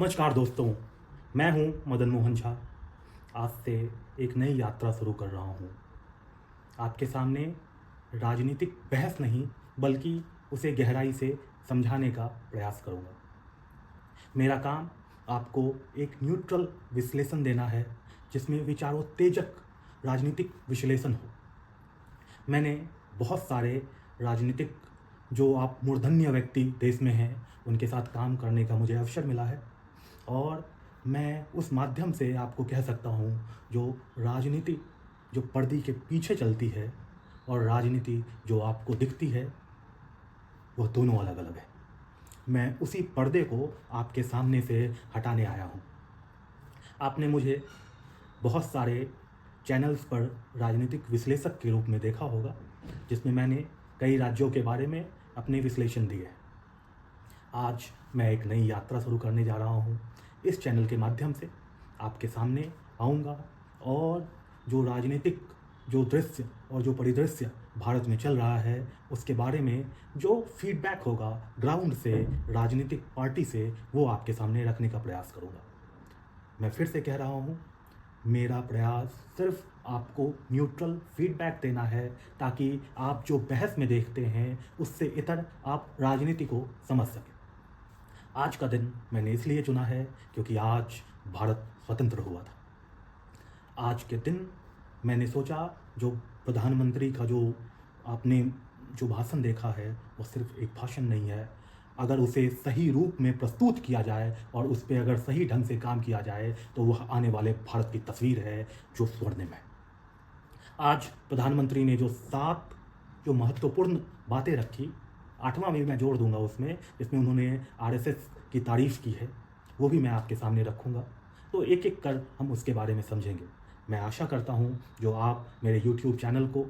नमस्कार दोस्तों, मैं हूं मदन मोहन झा। आज से एक नई यात्रा शुरू कर रहा हूं। आपके सामने राजनीतिक बहस नहीं बल्कि उसे गहराई से समझाने का प्रयास करूंगा। मेरा काम आपको एक न्यूट्रल विश्लेषण देना है जिसमें विचारोत्तेजक राजनीतिक विश्लेषण हो। मैंने बहुत सारे राजनीतिक जो आप मूर्धन्य व्यक्ति देश में हैं उनके साथ काम करने का मुझे अवसर मिला है और मैं उस माध्यम से आपको कह सकता हूँ जो राजनीति जो पर्दे के पीछे चलती है और राजनीति जो आपको दिखती है वह दोनों अलग अलग है। मैं उसी पर्दे को आपके सामने से हटाने आया हूँ। आपने मुझे बहुत सारे चैनल्स पर राजनीतिक विश्लेषक के रूप में देखा होगा जिसमें मैंने कई राज्यों के बारे में अपने विश्लेषण दिए हैं। आज मैं एक नई यात्रा शुरू करने जा रहा हूँ। इस चैनल के माध्यम से आपके सामने आऊँगा और जो राजनीतिक जो दृश्य और जो परिदृश्य भारत में चल रहा है उसके बारे में जो फीडबैक होगा ग्राउंड से, राजनीतिक पार्टी से, वो आपके सामने रखने का प्रयास करूँगा। मैं फिर से कह रहा हूँ, मेरा प्रयास सिर्फ आपको न्यूट्रल फीडबैक देना है ताकि आप जो बहस में देखते हैं उससे इतर आप राजनीति को समझ सकें। आज का दिन मैंने इसलिए चुना है क्योंकि आज भारत स्वतंत्र हुआ था। आज के दिन मैंने सोचा जो प्रधानमंत्री का जो आपने जो भाषण देखा है वो सिर्फ एक भाषण नहीं है। अगर उसे सही रूप में प्रस्तुत किया जाए और उस पर अगर सही ढंग से काम किया जाए तो वह आने वाले भारत की तस्वीर है जो स्वर्णिम है। आज प्रधानमंत्री ने जो 7 जो महत्वपूर्ण बातें रखी, 8वां भी मैं जोड़ दूंगा उसमें, जिसमें उन्होंने आरएसएस की तारीफ़ की है, वो भी मैं आपके सामने रखूंगा। तो एक एक कर हम उसके बारे में समझेंगे। मैं आशा करता हूं जो आप मेरे यूट्यूब चैनल को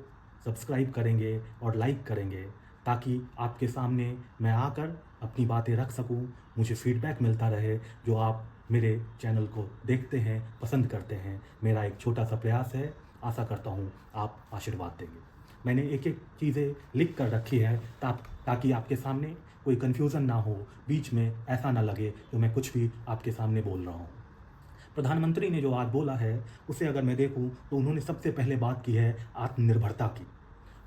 सब्सक्राइब करेंगे और लाइक करेंगे ताकि आपके सामने मैं आकर अपनी बातें रख सकूं, मुझे फीडबैक मिलता रहे जो आप मेरे चैनल को देखते हैं, पसंद करते हैं। मेरा एक छोटा सा प्रयास है, आशा करता हूँ आप आशीर्वाद देंगे। मैंने एक एक चीज़ें लिख कर रखी है ताकि आपके सामने कोई कन्फ्यूज़न ना हो, बीच में ऐसा ना लगे कि मैं कुछ भी आपके सामने बोल रहा हूँ। प्रधानमंत्री ने जो आज बोला है उसे अगर मैं देखूं तो उन्होंने सबसे पहले बात की है आत्मनिर्भरता की।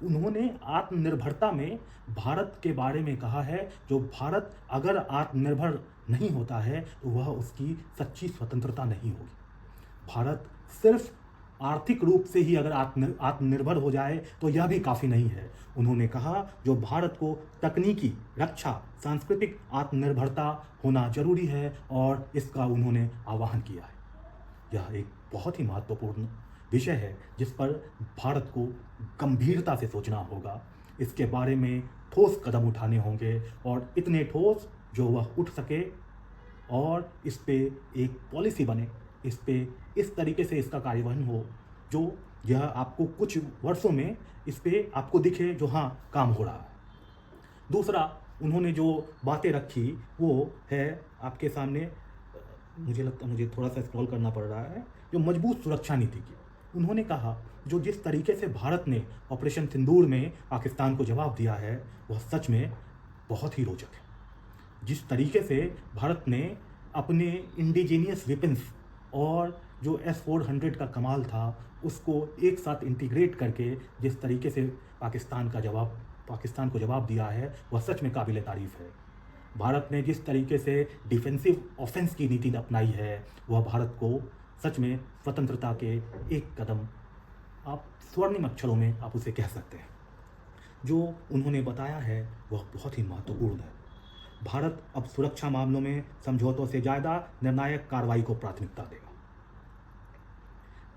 उन्होंने आत्मनिर्भरता में भारत के बारे में कहा है जो भारत अगर आत्मनिर्भर नहीं होता है तो वह उसकी सच्ची स्वतंत्रता नहीं होगी। भारत सिर्फ आर्थिक रूप से ही अगर आत्मनिर्भर हो जाए तो यह भी काफ़ी नहीं है। उन्होंने कहा जो भारत को तकनीकी, रक्षा, सांस्कृतिक आत्मनिर्भरता होना जरूरी है और इसका उन्होंने आह्वान किया है। यह एक बहुत ही महत्वपूर्ण विषय है जिस पर भारत को गंभीरता से सोचना होगा। इसके बारे में ठोस कदम उठाने होंगे और इतने ठोस जो वह उठ सके और इस पे एक पॉलिसी बने, इस पे इस तरीके से इसका कार्यवाहन हो जो यह आपको कुछ वर्षों में इस पे आपको दिखे जो हाँ काम हो रहा है। दूसरा उन्होंने जो बातें रखी वो है आपके सामने, मुझे लगता मुझे थोड़ा सा स्क्रॉल करना पड़ रहा है, जो मजबूत सुरक्षा नीति की। उन्होंने कहा जो जिस तरीके से भारत ने ऑपरेशन सिंदूर में पाकिस्तान को जवाब दिया है वह सच में बहुत ही रोचक है। जिस तरीके से भारत ने अपने इंडिजीनियस वेपन्स और जो S-400 का कमाल था उसको एक साथ इंटीग्रेट करके जिस तरीके से पाकिस्तान को जवाब दिया है वह सच में काबिल तारीफ़ है। भारत ने जिस तरीके से डिफेंसिव ऑफेंस की नीति अपनाई है वह भारत को सच में स्वतंत्रता के एक कदम, आप स्वर्णिम अक्षरों में आप उसे कह सकते हैं। जो उन्होंने बताया है वह बहुत ही महत्वपूर्ण है। भारत अब सुरक्षा मामलों में समझौतों से ज़्यादा निर्णायक कार्रवाई को प्राथमिकता देगा।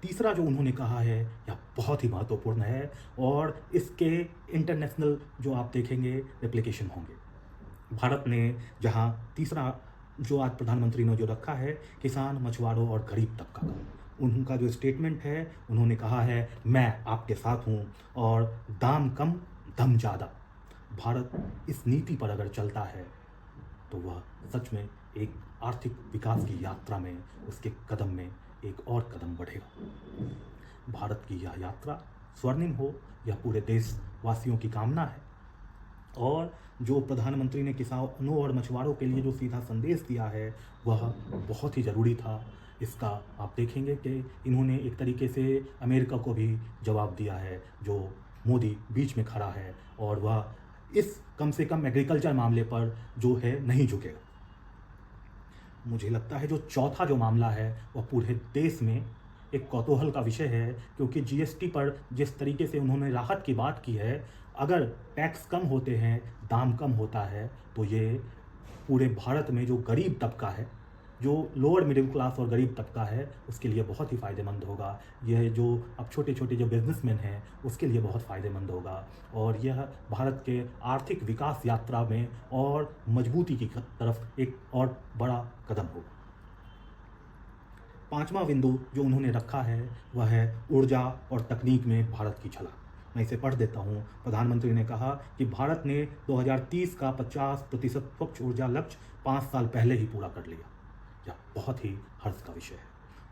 तीसरा जो उन्होंने कहा है यह बहुत ही महत्वपूर्ण है और इसके इंटरनेशनल जो आप देखेंगे रेप्लिकेशन होंगे। भारत ने जहां तीसरा जो आज प्रधानमंत्री ने जो रखा है किसान, मछुआरों और गरीब तबका का, उनका जो स्टेटमेंट है उन्होंने कहा है मैं आपके साथ हूं और दाम कम दम ज़्यादा। भारत इस नीति पर अगर चलता है तो वह सच में एक आर्थिक विकास की यात्रा में उसके कदम में एक और कदम बढ़ेगा। भारत की यह यात्रा स्वर्णिम हो यह पूरे देशवासियों की कामना है और जो प्रधानमंत्री ने किसानों और मछुआरों के लिए जो सीधा संदेश दिया है वह बहुत ही ज़रूरी था। इसका आप देखेंगे कि इन्होंने एक तरीके से अमेरिका को भी जवाब दिया है, जो मोदी बीच में खड़ा है और वह इस कम से कम एग्रीकल्चर मामले पर जो है नहीं झुकेगा। मुझे लगता है जो चौथा जो मामला है वह पूरे देश में एक कौतूहल का विषय है, क्योंकि जीएसटी पर जिस तरीके से उन्होंने राहत की बात की है, अगर टैक्स कम होते हैं, दाम कम होता है, तो ये पूरे भारत में जो गरीब तबका है, जो लोअर मिडिल क्लास और गरीब तबका है, उसके लिए बहुत ही फ़ायदेमंद होगा। यह जो अब छोटे छोटे जो बिजनेसमैन हैं उसके लिए बहुत फ़ायदेमंद होगा और यह भारत के आर्थिक विकास यात्रा में और मजबूती की तरफ एक और बड़ा कदम होगा। पांचवा बिंदु जो उन्होंने रखा है वह है ऊर्जा और तकनीक में भारत की छलांग। मैं इसे पढ़ देता हूँ। प्रधानमंत्री ने कहा कि भारत ने 2030 का 50% स्वच्छ ऊर्जा लक्ष्य 5 साल पहले ही पूरा कर लिया। यह बहुत ही हर्ष का विषय है।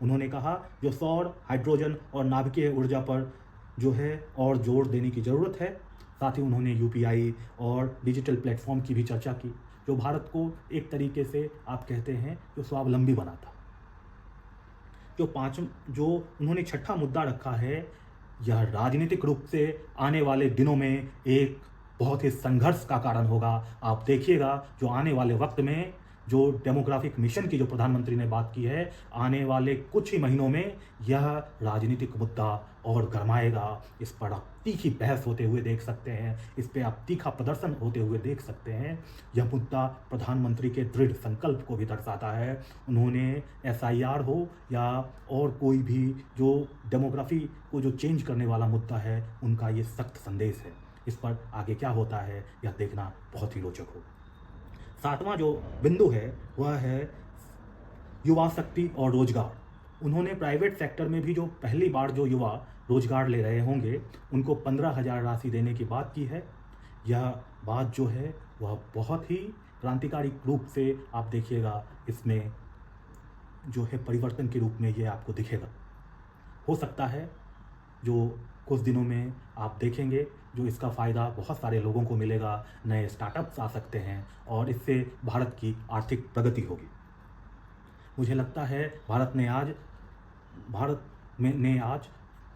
उन्होंने कहा जो सौर, हाइड्रोजन और नाभिकीय ऊर्जा पर जो है और जोर देने की ज़रूरत है। साथ ही उन्होंने यूपीआई और डिजिटल प्लेटफॉर्म की भी चर्चा की, जो भारत को एक तरीके से आप कहते हैं जो स्वावलंबी बनाता। जो उन्होंने छठा मुद्दा रखा है, यह राजनीतिक रूप से आने वाले दिनों में एक बहुत ही संघर्ष का कारण होगा। आप देखिएगा जो आने वाले वक्त में जो डेमोग्राफिक मिशन की जो प्रधानमंत्री ने बात की है, आने वाले कुछ ही महीनों में यह राजनीतिक मुद्दा और गरमाएगा। इस पर आप तीखी बहस होते हुए देख सकते हैं, इस पर आप तीखा प्रदर्शन होते हुए देख सकते हैं। यह मुद्दा प्रधानमंत्री के दृढ़ संकल्प को भी दर्शाता है। उन्होंने एसआईआर हो या और कोई भी जो डेमोग्राफी को जो चेंज करने वाला मुद्दा है, उनका ये सख्त संदेश है। इस पर आगे क्या होता है यह देखना बहुत ही रोचक होगा। सातवां जो बिंदु है वह है युवा शक्ति और रोजगार। उन्होंने प्राइवेट सेक्टर में भी जो पहली बार जो युवा रोजगार ले रहे होंगे उनको 15,000 राशि देने की बात की है। यह बात जो है वह बहुत ही क्रांतिकारी रूप से आप देखिएगा, इसमें जो है परिवर्तन के रूप में ये आपको दिखेगा। हो सकता है जो कुछ दिनों में आप देखेंगे जो इसका फ़ायदा बहुत सारे लोगों को मिलेगा, नए स्टार्टअप्स आ सकते हैं और इससे भारत की आर्थिक प्रगति होगी। मुझे लगता है भारत ने आज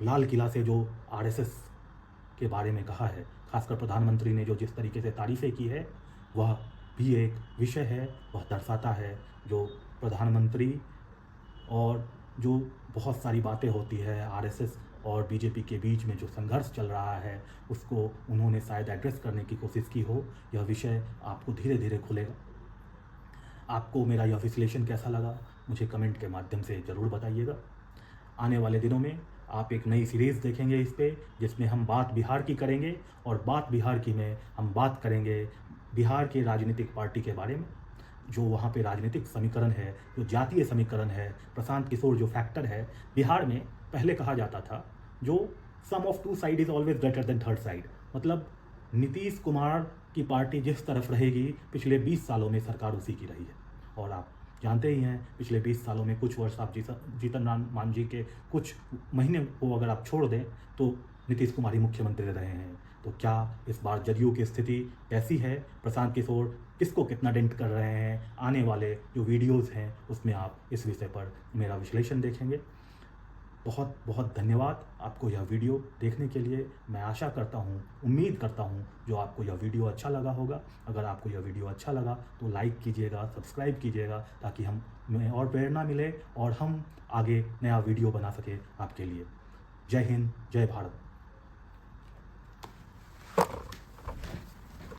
लाल किला से जो आरएसएस के बारे में कहा है, खासकर प्रधानमंत्री ने जो जिस तरीके से तारीफ़ें की है, वह भी एक विषय है। वह दर्शाता है जो प्रधानमंत्री और जो बहुत सारी बातें होती है आरएसएस और बीजेपी के बीच में जो संघर्ष चल रहा है, उसको उन्होंने शायद एड्रेस करने की कोशिश की हो। यह विषय आपको धीरे धीरे खुलेगा। आपको मेरा यह विश्लेषण कैसा लगा मुझे कमेंट के माध्यम से ज़रूर बताइएगा। आने वाले दिनों में आप एक नई सीरीज़ देखेंगे इस पे, जिसमें हम बात बिहार की करेंगे और बात बिहार की में हम बात करेंगे बिहार के राजनीतिक पार्टी के बारे में। जो वहाँ पे राजनीतिक समीकरण है, जो जातीय समीकरण है, प्रशांत किशोर जो फैक्टर है, बिहार में पहले कहा जाता था जो sum of two side is always greater than third side. मतलब नीतीश कुमार की पार्टी जिस तरफ रहेगी, पिछले 20 सालों में सरकार उसी की रही है। और आप जानते ही हैं पिछले 20 सालों में कुछ वर्ष आप जीतन राम मांझी के कुछ महीने को अगर आप छोड़ दें तो नीतीश कुमार ही मुख्यमंत्री रहे हैं। तो क्या इस बार जदयू की स्थिति कैसी है, प्रशांत किशोर किसको कितना डेंट कर रहे हैं, आने वाले जो वीडियोज़ हैं उसमें आप इस विषय पर मेरा विश्लेषण देखेंगे। बहुत बहुत धन्यवाद आपको यह वीडियो देखने के लिए। मैं आशा करता हूँ, उम्मीद करता हूँ जो आपको यह वीडियो अच्छा लगा होगा। अगर आपको यह वीडियो अच्छा लगा तो लाइक कीजिएगा, सब्सक्राइब कीजिएगा, ताकि हमें और प्रेरणा मिले और हम आगे नया वीडियो बना सके आपके लिए। जय हिंद, जय भारत।